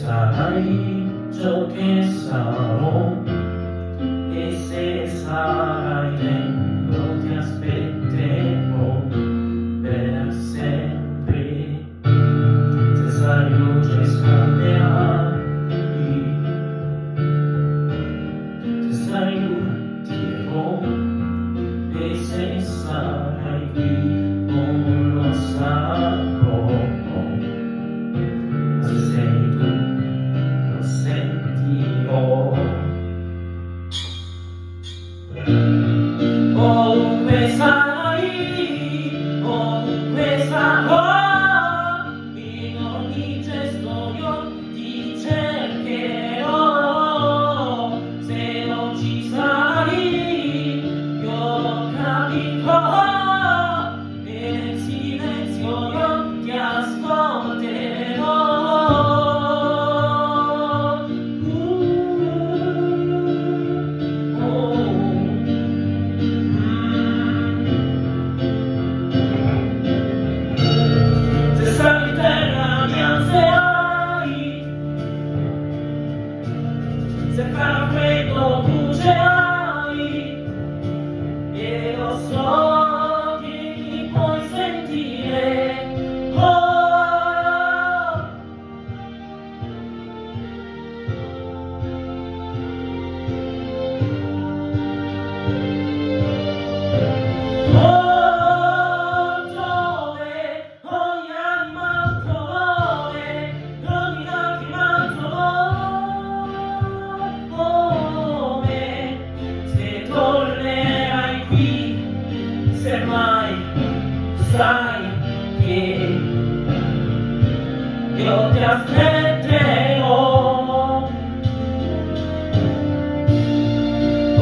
sarai ciò che sarò, e se sarai dentro ti aspetterò per sempre. Se sarai luce scalderai, se sarai luna ti dirò, e se sarai qui non lo saprò, ma se sei tu lo sentirò. Ovunque sarai, ovunque sarò, in ogni gesto io ti cercherò. Se non ci sarai, io lo capirò, e nel silenzio io ti ascolterò. Se farà freddo brucerai, e lo so che mi puoi sentire. Oh, dove ogni anima un colore, ogni lacrima un colore. Se tornerai qui, semmai sai che io ti aspetterò.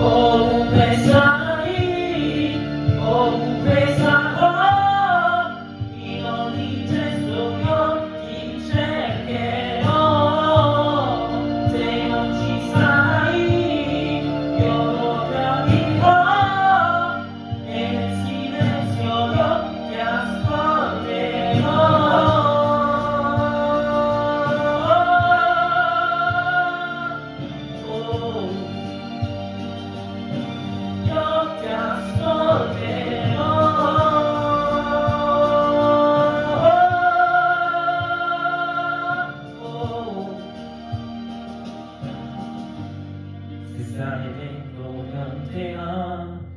Ovunque sarai, ovunque sarò, in ogni gesto io ti cercherò. Se non ci sarai, io lo capirò, e nel silenzio io ti ascolterò. Io ti ascolterò. Se sarai dentro canterai.